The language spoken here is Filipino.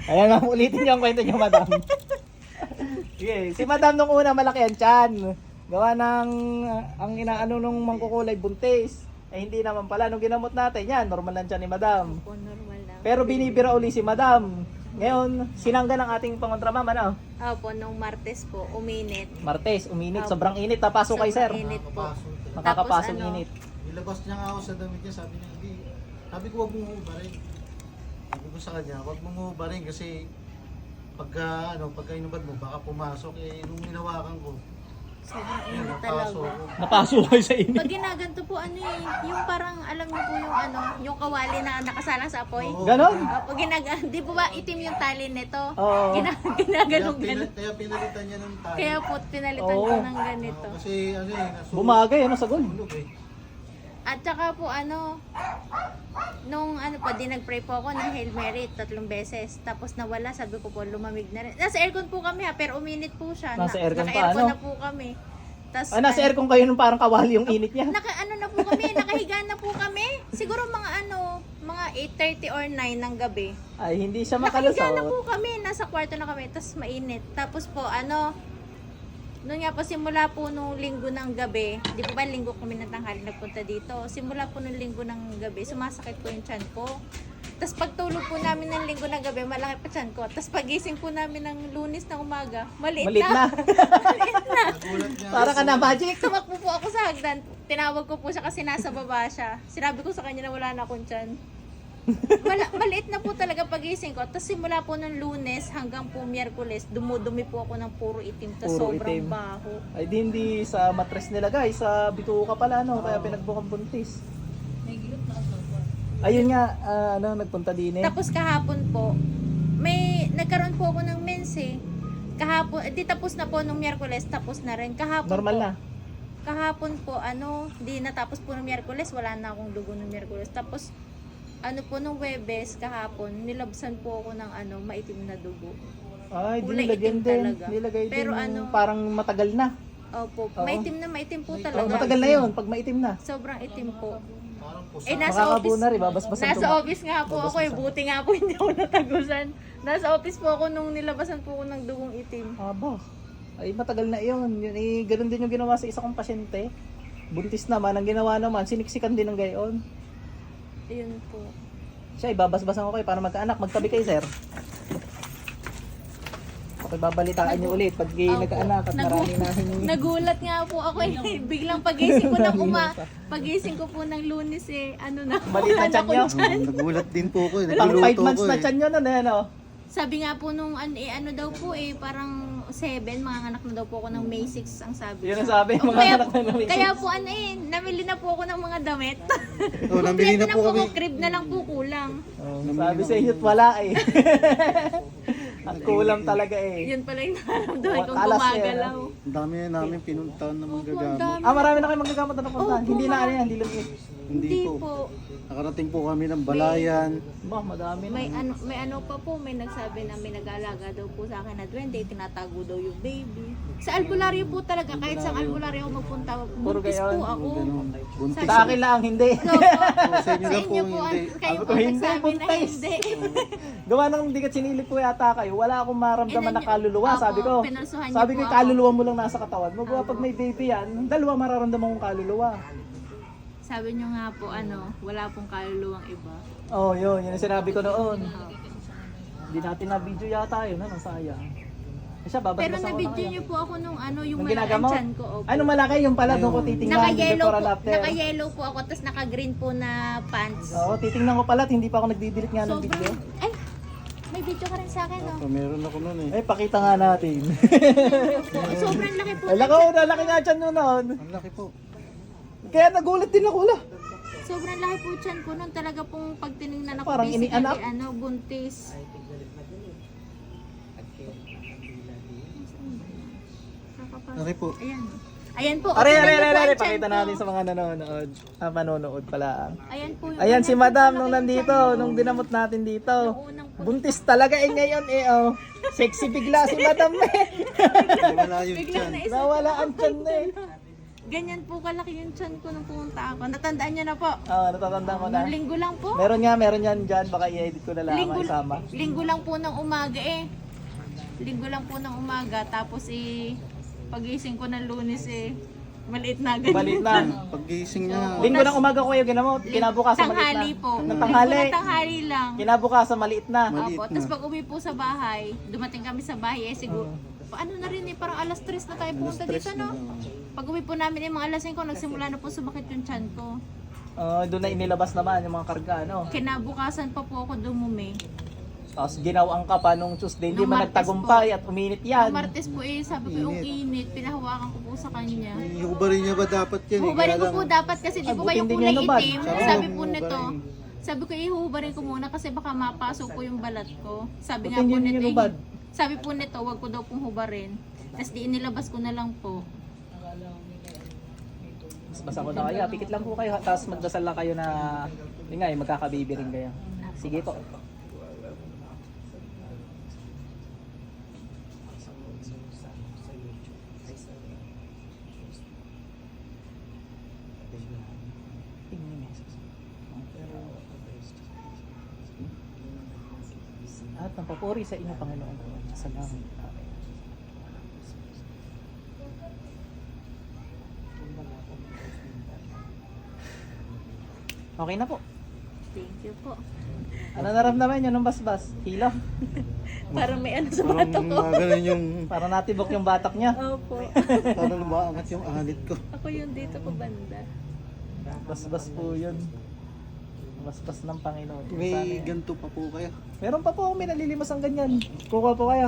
Ayan nga, ulitin niyo ang kwento niyo, madam. Sige, si madam nung una malaki ang tiyan. Gawa ng ang inaano nung mangkukulay buntis. Eh hindi naman pala nung ginamot natin yan, normal lang tiyan ni madam. Opo, normal lang. Pero binibira uli si madam. Ngayon, sinangga ng ating pangontra ma'am, ano? Opo, nung Martes po, uminit. Martes, uminit, Opo. sobrang init. Napasok kay sir. Sobrang init po. Makakapasok Tapos ano, init. Nilabas niya nga ako sa damit niya, sabi niya, hindi. Sabi ko, wag mong hubarin. Sabi ko sa kanya, wag mong hubarin kasi pagka inubad mo, baka pumasok. Eh, nung hinawakan ko, Sobrang yun, init napasok talaga. ko. Napasok kayo sa init. Pag ginaganto po, ano eh, yung parang, alam niyo po yung ano, yung kawali na nakasalang sa apoy. Oo. Ganon? Pag di po ba itim yung tali nito? Oo. Ginaganong ganito. Kaya pinalitan niya ng tayo. Kaya po, pinalitan ko Oo. ng ganito. Kasi ano eh, Bumagay, ano, sagol. Hulog eh. At saka po ano, nung ano po, di nag-pray po ako ng Hail Mary 3 beses. Tapos nawala, sabi ko po, lumamig na rin. Nasa aircon po kami ha, pero uminit po siya. Nasa aircon pa, Naka-aircon ano? na po kami. Tas, Ah, nasa aircon kayo nung parang kawali yung init niya. ano na po kami, nakahiga na po kami. Siguro mga 8:30 or 9 ng gabi. Ay, hindi siya Nakahiga na makalusot. po kami, nasa kwarto na kami, tapos mainit. Tapos po, noon nga po, simula po nung linggo ng gabi, di po ba linggo kami ng tanghali nagpunta dito, simula po nung linggo ng gabi, sumasakit po yung tiyan ko. Tapos pagtulog po namin ng linggo ng gabi, malaki pa tiyan ko. Tapos pagising po namin ng Lunes na umaga, maliit Malit na. Nagulat niya. Para ka na magic. Tumakbo po ako sa hagdan. Tinawag ko po siya kasi nasa baba siya. Sinabi ko sa kanya na wala na akong tiyan. Maliit na po talaga pagising ko. Tapos simula po ng Lunes hanggang po Miyerkules, dumudumi po ako ng puro itim. Tapos Puro sobrang itim. baho. Ay, di hindi sa matres nila guys, sa bituka pala, no? Kaya pinagbukang buntis. Ayun nga, nagpunta din eh. Tapos kahapon po, nagkaroon po ako ng mens eh. Kahapon, di tapos na po nung Miyerkules, tapos na rin. Kahapon Normal po, na. Kahapon po, di natapos po ng Miyerkules, wala na akong dugo ng Miyerkules. Tapos, nung Webes, kahapon, nilabsan po ako ng maitim na dugo. Ay, di Kulay nilagyan itim din. talaga. Nilagay Pero din parang matagal na. Opo, Oo. maitim po Oh, talaga. matagal na yun, pag maitim na. Sobrang itim po. Parang pusa. Nasa Makakabu office, na rin, babasbasan nasa tuma- office nga po ako eh. babasbasan. Buti nga po hindi ako natagusan. Nasa office po ako nung nilabasan po ako ng dugong itim. Aba, ay matagal na yun. Yun eh, ganun din yung ginawa sa isa kong pasyente. Buntis naman, ang ginawa naman, siniksikan din ng gayon. Ayun po. Siya, ibabasbasan ko kayo para magkaanak. Magtabi kayo, sir. Okay, babalitaan niyo ulit pag Opo. nagkaanak at marami na Nagulat nga po ako eh. Biglang pagising ko ng pagising ko po ng Lunes eh. Maliit na tiyan nyo. Nagulat din po ako eh. Pang 5 Nagluluto months ko na eh. tiyan nyo nun eh, no? Sabi nga po nung daw po eh, parang 7, mga anak na daw po ako ng May 6 ang sabi. Yun ang sabi, O, mga kaya, anak na namin. kaya po namili na po ako ng mga damit. Oh, nabili Kompleto na po kami. ako, crib na lang po kulang. Oh, sabi sa inyo't wala eh. Ang kulang talaga eh. Yun pala yung nararamdaman kong Talas gumagalaw. Ang dami namin pinuntahan ng mga Opo, ang gagamot. dami. Ah, marami na kayo magagamot na napunta. Opo, Hindi na ano yan, hindi lang eh. Hindi Hindi po. po. Nakarating po kami ng Balayan. Bah, madami na. May ano pa po, may nagsabi na may nag-aalaga daw po sa akin na duwende, tinatago daw yung baby. Sa albularyo po talaga, kahit sa albularyo ako magpunta, Puro buntis gayon. po ako. Ganun. Buntis. Sa akin lang, hindi. So, Sa inyo lang po hindi. kayo Sabi po ko, hindi, nagsabi na buntis. hindi. Gawa nang hindi ka sinilip ko yata kayo, wala akong maramdaman na kaluluwa. Opo, Sabi ko, pinalsuhan niyo sabi ko, po yung ako. kaluluwa mo lang nasa katawan. Magawa pag may baby yan, dalawa mararamdaman kong kaluluwa. Sabi niyo nga po, wala pong kaluluwang iba. Oh, yun ang sinabi ko noon. Hindi natin na video yata yun, ano, sayang. Siya, babasbasan Pero ko na na-video kayo. niyo po ako nung yung Nung malaki ginagamot? tiyan ko. Opo. Ano malaki yung pala, doon ko titingnan. yung Naka-yellow before po, and after. naka-yellow po ako, tapos naka-green po na pants. Oo, titingnan ko pala at hindi pa ako nagdidelete nga ng video. Ay, may video ka rin sa akin, no? Oh, meron ako noon eh. Eh, pakita nga natin. Sobrang laki po. Ay, laki nga dyan nun noon. Ang laki po. Kaya nagulat din ako la. Sobrang laki po tiyan ko nun. Talaga pong pag tinignan ako, Parang basically, inianak. buntis. Laki po. Ayan. Ayan po. Are, tingnan are, niyo po are, ang are, tiyan pakita ko. natin sa mga nanonood. Manonood pala. Ayan po yung Ayan si kanya, madam malaki nung yung nandito, tiyan ko. nung dinamot natin dito. Nung unang po. Buntis talaga eh ngayon eh oh. Sexy bigla si madam eh. Wala yung Bigla tiyan. na isa. Nawala ang tiyan na eh. Ganyan po kalaki yung tiyan ko nung pumunta ako. Natandaan niyo na po. Natatandaan ko na. Nung linggo lang po. Meron yan dyan. Baka i-edit ko na lang isama. Linggo lang po ng umaga eh. Linggo lang po ng umaga. Tapos pagising ko ng Lunes maliit na ganyan. Balit na. Paggising niya, Linggo ng umaga ko yung ginamot. Kinabukasan maliit na. Tanghali po. Ng tanghali. Linggo na tanghali lang. Kinabukasan maliit na. Maliit Opo. na. Tapos pag uwi po sa bahay, dumating kami sa bahay siguro. Paano na rin parang alas 3 na tayo pumunta dito, no? Pag uwi po namin mga alas 5, nagsimula na po sumakit yung tiyan ko. Doon na inilabas naman yung mga karga, no? Kinabukasan pa po ako dumumi. Tapos ginawang ka pa nung Tuesday. Hindi Nung man Martes nagtagumpay at uminit yan. Yung Martes po sabi ko yung init, pinahawakan ko po sa kanya. iubarin niya ba dapat yan? Hubarin ko po dapat kasi di po ba yung Buti hindi kulay niya nabad. itim? Sabi Sabi mo, po nito, hubarin. sabi ko ihubarin ko muna kasi baka mapasok po yung balat ko. Sabi Buti nga po hindi nito, niya nabad. sabi po nito, wag ko daw pong hubarin. Tapos di inilabas ko na lang po. Mas basa ko na kayo. Pikit lang po kayo. Tapos magdasal lang kayo na yun nga, magkakababy rin kayo. Sige po. At ng papuri sa inyo, Panginoon. Salamat. Amen. Okay na po. Thank you po. Ano naramdaman nyo nung basbas? Hilo? Parang may ano sa Parang bato ko. ganun yung, Para natibok yung batak niya. Opo. parang maangat yung anit ko. Ako yung dito ko banda. Basbas po yun. Basbas ng Panginoon. May Sana yan. ganito pa po kayo. Meron pa po may nalilimos ang ganyan. Kukuha po kayo.